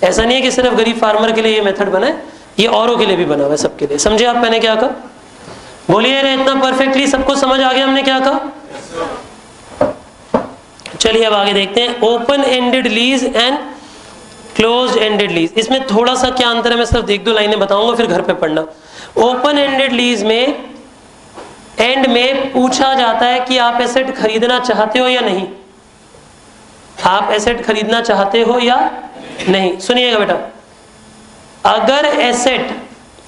ऐसा नहीं है कि सिर्फ गरीब फार्मर के लिए ये मेथड बना है, ये औरों के लिए भी बना हुआ है, सबके लिए। समझे आप मैंने क्या कहा। बोलिए रे, इतना परफेक्टली सबको समझ आ गया हमने क्या कहा। चलिए अब आगे देखते हैं, open ended lease and close ended lease. इसमें थोड़ा सा क्या अंतर है, मैं सिर्फ 1-2 लाइनें बताऊंगा, फिर घर पे पढ़ना। ओपन एंडेड लीज में एंड में पूछा जाता है कि आप एसेट खरीदना चाहते हो या नहीं, आप एसेट खरीदना चाहते हो या नहीं। सुनिएगा बेटा,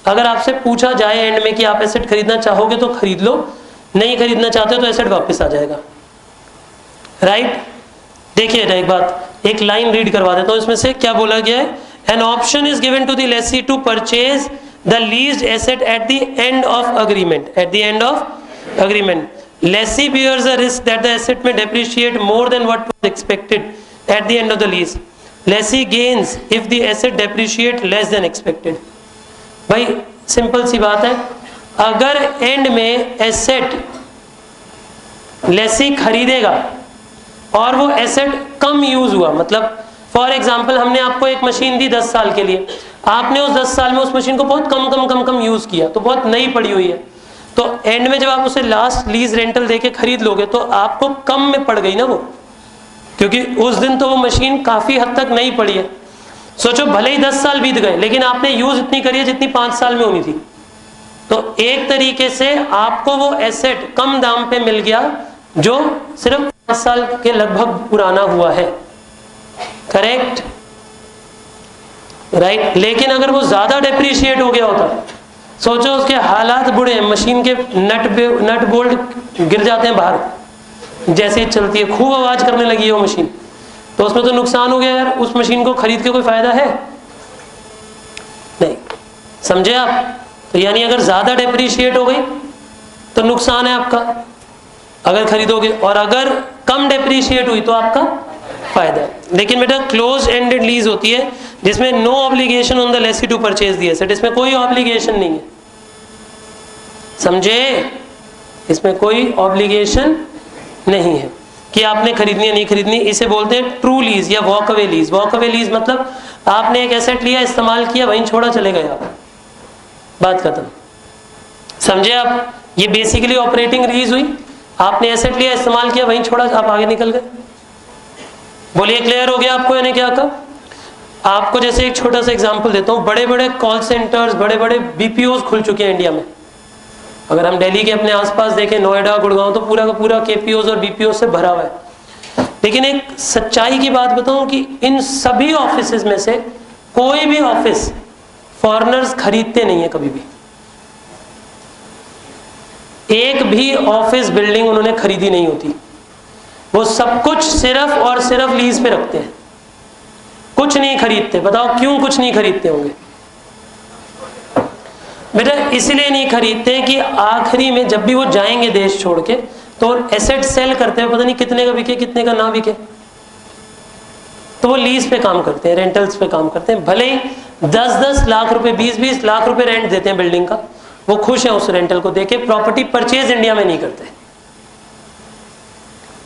अगर आपसे पूछा जाए एंड में कि आप एसेट खरीदना चाहोगे तो खरीद लो, नहीं खरीदना चाहते हो तो एसेट वापस आ जाएगा, राइट। देखिए एक बात, एक लाइन रीड करवा देता हूं इसमें से क्या बोला गया है। An option is given to the lessee to purchase the leased asset at the end of agreement. Lessee bears the risk that the asset may depreciate more than what was expected at the end of the lease. Lessee gains if the asset depreciate less than expected. भाई सिंपल सी बात है, अगर एंड में एसेट लेसी खरीदेगा और वो एसेट कम यूज हुआ, मतलब फॉर एग्जाम्पल हमने आपको एक मशीन दी 10 साल के लिए, आपने उस 10 साल में उस मशीन को बहुत कम यूज किया, तो बहुत नई पड़ी हुई है, तो एंड में जब आप उसे लास्ट लीज रेंटल देके खरीद लोगे तो आपको कम में पड़ गई ना वो, क्योंकि उस दिन तो वो मशीन काफी हद तक नई पड़ी है। सोचो भले ही 10 साल बीत गए लेकिन आपने यूज इतनी करी है जितनी 5 साल में होनी थी। तो एक तरीके से आपको वो एसेट कम दाम पे मिल गया जो सिर्फ 5 साल के लगभग पुराना हुआ है, करेक्ट, राइट। लेकिन अगर वो ज्यादा डेप्रिशिएट हो गया होता, सोचो उसके हालात बुरे हैं, मशीन के नट बोल्ट गिर जाते हैं बाहर, जैसे ही चलती है खूब आवाज करने लगी है वो मशीन, तो उसमें तो नुकसान हो गया यार, उस मशीन को खरीद के कोई फायदा है नहीं, समझे आप। तो यानी अगर ज्यादा डेप्रिशिएट हो गई तो नुकसान है आपका अगर खरीदोगे, और अगर कम डेप्रिशिएट हुई तो आपका फायदा है। लेकिन बेटा क्लोज एंडेड लीज होती है जिसमें no obligation on the lessee to purchase the asset, इसमें कोई ऑब्लिगेशन नहीं है, समझे, इसमें कोई ऑब्लिगेशन नहीं है कि आपने खरीदनी या नहीं खरीदनी। इसे बोलते हैं ट्रू लीज या walk away lease. Walk away lease मतलब आपने एक एसेट लिया, इस्तेमाल किया, वहीं छोड़ा, चले गए आप, बात खत्म, समझे आप। ये बेसिकली ऑपरेटिंग लीज हुई, आपने एसेट लिया, इस्तेमाल किया, वहीं छोड़ा, आप आगे निकल गए। बोलिए क्लियर हो गया आपको यानी क्या कहा। आपको जैसे एक छोटा सा एग्जांपल देता हूँ, बड़े बड़े कॉल सेंटर्स, बड़े बड़े बीपीओज खुल चुके हैं इंडिया में। अगर हम दिल्ली के अपने आसपास देखें, नोएडा, गुड़गांव, तो पूरा का पूरा केपीओज और बीपीओज से भरा हुआ है। लेकिन एक सच्चाई की बात बताऊं कि इन सभी ऑफिसेज में से कोई भी ऑफिस फॉरेनर्स खरीदते नहीं है कभी भी, एक भी ऑफिस बिल्डिंग उन्होंने खरीदी नहीं होती, वो सब कुछ सिर्फ और सिर्फ लीज पे रखते हैं, कुछ नहीं खरीदते। बताओ क्यों कुछ नहीं खरीदते होंगे बेटा? इसलिए नहीं खरीदते कि आखिरी में जब भी वो जाएंगे देश छोड़ के तो एसेट सेल करते हैं, पता नहीं कितने का बिके कितने का ना बिके, तो वो लीज पे काम करते हैं, रेंटल्स पे काम करते हैं। भले ही 10-10 लाख रुपए, 20-20 लाख रुपए रेंट देते हैं बिल्डिंग का, वो खुश है उस रेंटल को देके। प्रॉपर्टी परचेज इंडिया में नहीं करते,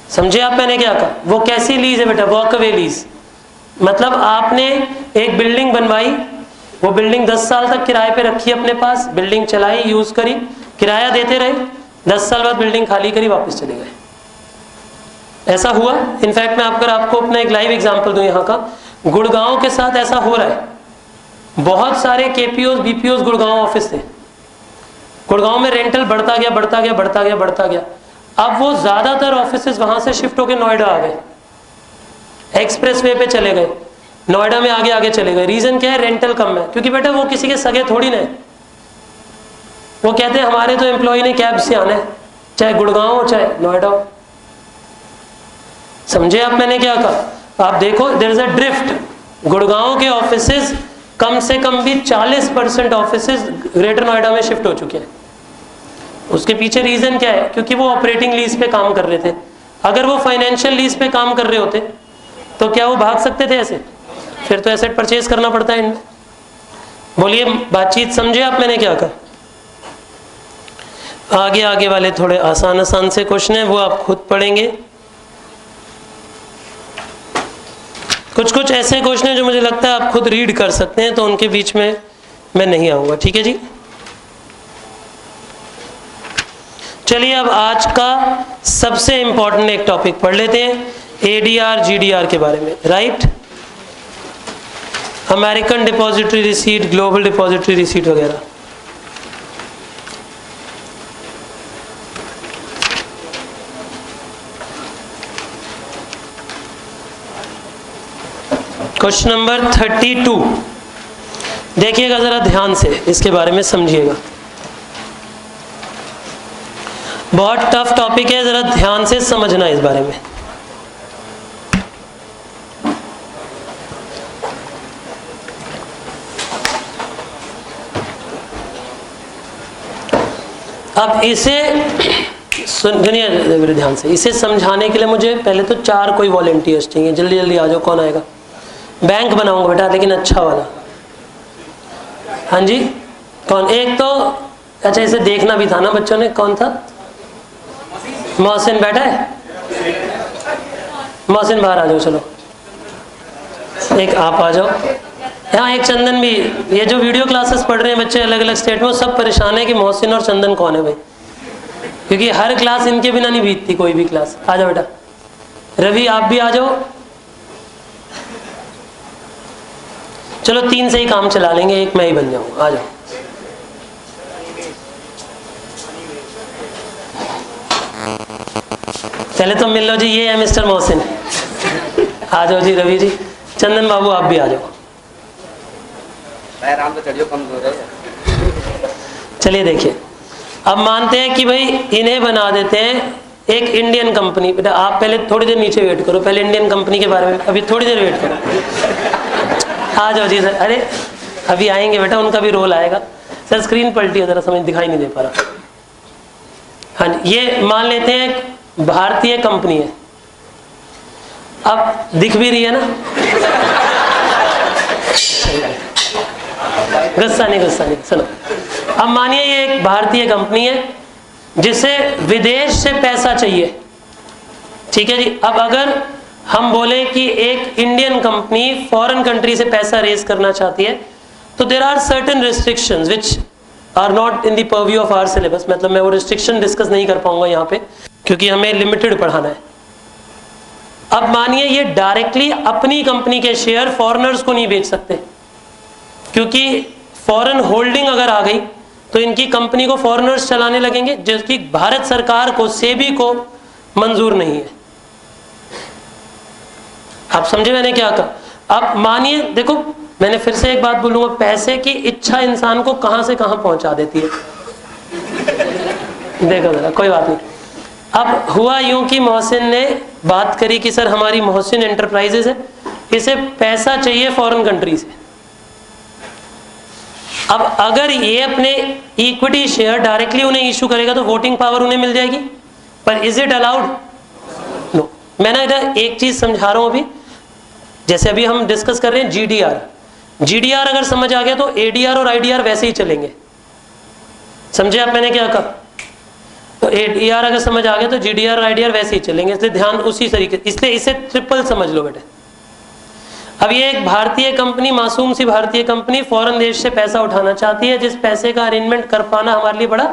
समझे आप मैंने क्या कहा। वो कैसी लीज है बेटा? वॉक अवे लीज, मतलब आपने एक बिल्डिंग बनवाई, वो बिल्डिंग 10 साल तक किराए पे रखी अपने पास, बिल्डिंग चलाई, यूज करी, किराया देते रहे, 10 साल बाद बिल्डिंग खाली करी, वापस चले गए। ऐसा हुआ। इनफैक्ट मैं आपको अपना एक लाइव एग्जांपल दूं यहाँ का, गुड़गांव के साथ ऐसा हो रहा है। बहुत सारे केपीओज बीपीओज गुड़गांव ऑफिस थे, गुड़गांव में रेंटल बढ़ता गया बढ़ता गया बढ़ता गया बढ़ता गया। अब वो ज्यादातर ऑफिसेज वहां से शिफ्ट होकर नोएडा आ गए, एक्सप्रेस वे पे चले गए, नोएडा में आगे आगे चले गए। रीजन क्या है? रेंटल कम है, क्योंकि बेटा वो किसी के सगे थोड़ी ना है। वो कहते हैं हमारे तो एम्प्लॉय ने कैब से आना है, चाहे गुड़गांव हो चाहे नोएडा हो, समझे आप मैंने क्या कहा। आप देखो there is a drift, Gurgaon के ऑफिसेज कम से कम भी 40% ऑफिसेज ग्रेटर नोएडा में शिफ्ट हो चुके हैं। उसके पीछे रीजन क्या है? क्योंकि वो ऑपरेटिंग लीज पे काम कर रहे थे। अगर वो फाइनेंशियल लीज पे काम कर रहे होते तो क्या वो भाग सकते थे ऐसे? फिर तो एसेट परचेज करना पड़ता है इनमें। बोलिए बातचीत समझे आप मैंने क्या कहा। आगे आगे वाले थोड़े आसान आसान से क्वेश्चन है, वो आप खुद पढ़ेंगे। कुछ कुछ ऐसे क्वेश्चन है जो मुझे लगता है आप खुद रीड कर सकते हैं, तो उनके बीच में मैं नहीं आऊंगा, ठीक है जी। चलिए अब आज का सबसे इंपॉर्टेंट एक टॉपिक पढ़ लेते हैं, एडीआर जीडीआर के बारे में, right. American depository receipt, global depository receipt वगैरह। क्वेश्चन नंबर 32 देखिएगा जरा ध्यान से, इसके बारे में समझिएगा। बहुत टफ टॉपिक है, जरा ध्यान से समझना इस बारे में। अब इसे सुनिए मेरे ध्यान से, इसे समझाने के लिए मुझे पहले तो 4 कोई वॉलेंटियर्स चाहिए। जल्दी जल्दी आ जाओ, कौन आएगा? बैंक बनाऊंगा बेटा, लेकिन अच्छा वाला। हाँ जी, कौन? एक तो अच्छा, इसे देखना भी था ना बच्चों ने, कौन था? मोहसिन बैठा है? मोहसिन बाहर आ जाओ, चलो एक आप आ जाओ यहाँ, एक चंदन भी। ये जो वीडियो क्लासेस पढ़ रहे हैं बच्चे अलग अलग स्टेट में, वो सब परेशान है कि मोहसिन और चंदन कौन है भाई, क्योंकि हर क्लास इनके बिना नहीं बीतती कोई भी क्लास। आ जाओ बेटा। रवि आप भी आ जाओ। चलो 3 से ही काम चला लेंगे, एक मैं ही बन जाऊंगा। आ जाओ। पहले तो मिल लो जी, ये है मिस्टर मोहसिन। आ जाओ जी रवि जी। चंदन बाबू आप भी आ जाओ। चलिए देखिए, अब मानते हैं कि भाई इन्हें बना देते हैं एक इंडियन कंपनी। बेटा आप पहले थोड़ी देर नीचे वेट करो, पहले इंडियन कंपनी के बारे में अभी थोड़ी देर वेट करो। आ जाओ जी सर। अरे अभी आएंगे बेटा, उनका भी रोल आएगा। सर स्क्रीन पलटी है जरा, समझ दिखाई नहीं दे पा रहा। हाँ जी, ये मान लेते हैं भारतीय कंपनी है। अब दिख भी रही है ना, गुस्सा नहीं सुनो। अब मानिए ये एक भारतीय कंपनी है जिसे विदेश से पैसा चाहिए, ठीक है जी। अब अगर हम बोले कि एक इंडियन कंपनी फॉरेन कंट्री से पैसा रेज करना चाहती है, तो there are certain restrictions which are not in the purview of our syllabus. मतलब मैं वो रिस्ट्रिक्शन डिस्कस नहीं कर पाऊंगा यहाँ पे, क्योंकि हमें लिमिटेड पढ़ाना है। अब मानिए ये डायरेक्टली अपनी कंपनी के शेयर फॉरेनर्स को नहीं बेच सकते, क्योंकि फॉरेन होल्डिंग अगर आ गई तो इनकी कंपनी को फॉरेनर्स चलाने लगेंगे, जिसकी भारत सरकार को, सेबी को मंजूर नहीं है। आप समझे मैंने क्या कहा? अब मानिए, देखो मैंने फिर से एक बात बोलूंगा, पैसे की इच्छा इंसान को कहां से कहां पहुंचा देती है। देखो जरा, कोई बात नहीं। अब हुआ यूं कि मोहसिन ने बात करी कि सर हमारी मोहसिन एंटरप्राइजेस है, इसे पैसा चाहिए फॉरेन कंट्री से। अब अगर ये अपने इक्विटी शेयर डायरेक्टली उन्हें इशू करेगा तो वोटिंग पावर उन्हें मिल जाएगी, पर इज इट अलाउड? नो। मैं ना इधर एक चीज समझा रहा हूं अभी। जैसे अभी हम डिस्कस कर रहे हैं जीडीआर। जीडीआर अगर समझ आ गया तो एडीआर और आईडीआर वैसे ही चलेंगे। समझे आप मैंने क्या कहा? तो एडीआर अगर समझ आ गया तो जीडीआर और आईडीआर वैसे ही चलेंगे, इसलिए ध्यान उसी तरीके, इसलिए इसे ट्रिपल समझ लो बेटे। अब ये एक भारतीय कंपनी, मासूम सी भारतीय कंपनी फॉरेन देश से पैसा उठाना चाहती है, जिस पैसे का अरेंजमेंट कर पाना हमारे लिए बड़ा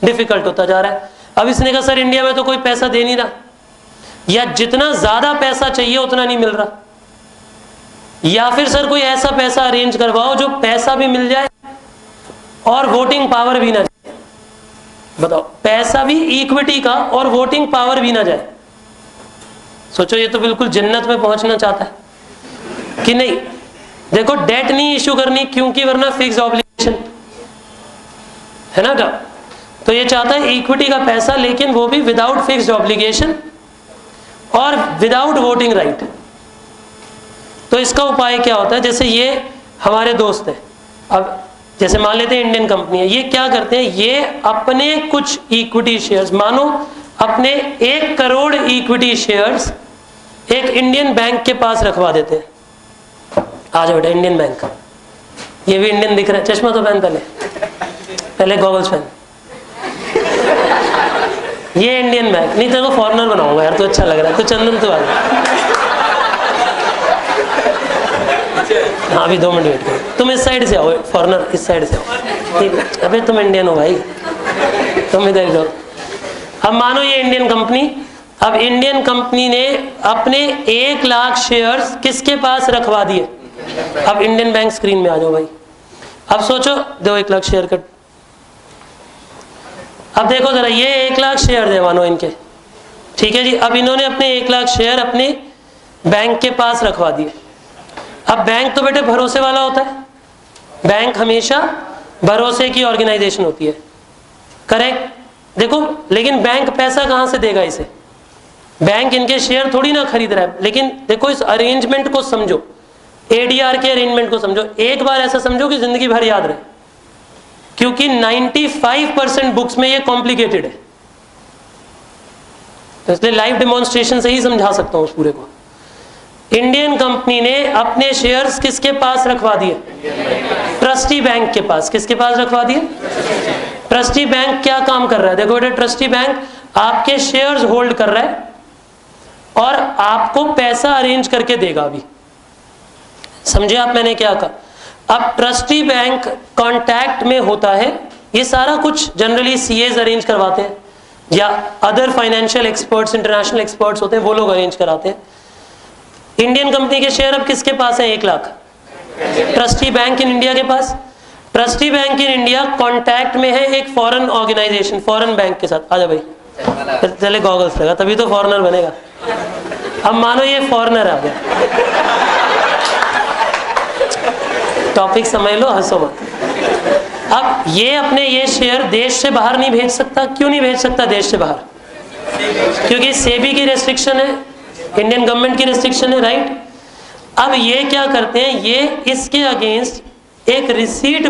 डिफिकल्ट होता जा रहा है। अब इसने कहा सर इंडिया में तो कोई पैसा दे नहीं रहा, या जितना ज्यादा पैसा चाहिए उतना नहीं मिल रहा, या फिर सर कोई ऐसा पैसा अरेंज करवाओ जो पैसा भी मिल जाए और वोटिंग पावर भी ना जाए। बताओ, पैसा भी इक्विटी का और वोटिंग पावर भी ना जाए। सोचो, ये तो बिल्कुल जन्नत में पहुंचना चाहता है कि नहीं। देखो, डेट नहीं इश्यू करनी, क्योंकि वरना फिक्स ऑब्लिगेशन है ना का। तो ये चाहता है इक्विटी का पैसा, लेकिन वो भी विदाउट फिक्स्ड ऑब्लिगेशन और विदाउट वोटिंग राइट। तो इसका उपाय क्या होता है? जैसे ये हमारे दोस्त हैं, अब जैसे मान लेते हैं इंडियन कंपनी है, ये क्या करते हैं, ये अपने कुछ इक्विटी शेयर्स, मानो अपने 1 करोड़ इक्विटी शेयर्स एक इंडियन बैंक के पास रखवा देते हैं। आ जाओ बेटा, इंडियन बैंक। ये भी इंडियन दिख रहा है, चश्मा तो पहन, पहले गॉगल्स पहन। ये इंडियन बैंक। नहीं तेरे को फॉरेनर बनाऊंगा यार, तो अच्छा लग रहा है, तो चंदन तो आ गया। हाँ अभी 2 मिनट वेट करो, तुम इस साइड से आओ, फॉरेनर इस साइड से आओ। अबे तुम इंडियन हो भाई, तुम इधर जाओ। अब मानो ये इंडियन कंपनी, अब इंडियन कंपनी ने अपने 1 लाख शेयर्स किसके पास रखवा दिए? अब इंडियन बैंक स्क्रीन में आ जाओ भाई। अब सोचो, दो 1 लाख शेयर कट। अब देखो जरा, ये 1 लाख शेयर है मानो इनके, ठीक है जी। अब इन्होंने अपने 1 लाख शेयर अपने बैंक के पास रखवा दिए। अब बैंक तो बेटे भरोसे वाला होता है, बैंक हमेशा भरोसे की ऑर्गेनाइजेशन होती है, करेक्ट। देखो, लेकिन बैंक पैसा कहां से देगा इसे? बैंक इनके शेयर थोड़ी ना खरीद रहा है। लेकिन देखो, इस अरेंजमेंट को समझो, एडीआर के अरेंजमेंट को समझो। एक बार ऐसा समझो कि जिंदगी भर याद रहे, क्योंकि 95% बुक्स में ये कॉम्प्लिकेटेड है, तो इसलिए लाइव डेमोन्स्ट्रेशन से ही समझा सकता हूं उस पूरे को। इंडियन कंपनी ने अपने शेयर्स किसके पास रखवा दिए? ट्रस्टी बैंक के पास। किसके पास रखवा दिए? ट्रस्टी बैंक क्या काम कर रहा है? देखो बेटा, ट्रस्टी बैंक आपके शेयर्स होल्ड कर रहा है और आपको पैसा अरेंज करके देगा। अभी समझे आप मैंने क्या कहा? अब ट्रस्टी बैंक कांटेक्ट में होता है, ये सारा कुछ जनरली सीएज अरेंज करवाते हैं या other financial experts, international experts होते हैं, वो लोग अरेंज कराते हैं। इंडियन कंपनी के शेयर अब किसके पास है? 1 lakh. Trustee bank in India के पास। Trustee bank in India contact में है एक फॉरेन ऑर्गेनाइजेशन, फॉरेन बैंक के साथ। आजा भाई, चले गॉगल्स लगा, तभी तो फॉरेनर बनेगा। अब मानो ये फॉरेनर आ गया, टॉपिक समझ लो, हंसो मत। अब ये अपने ये शेयर देश से बाहर नहीं भेज सकता। क्यों नहीं भेज सकता देश से बाहर? क्योंकि सेबी की रेस्ट्रिक्शन है, इंडियन गवर्नमेंट की रेस्ट्रिक्शन है, राइट। अब ये क्या करते हैं, ये इसके अगेंस्ट एक रिसीट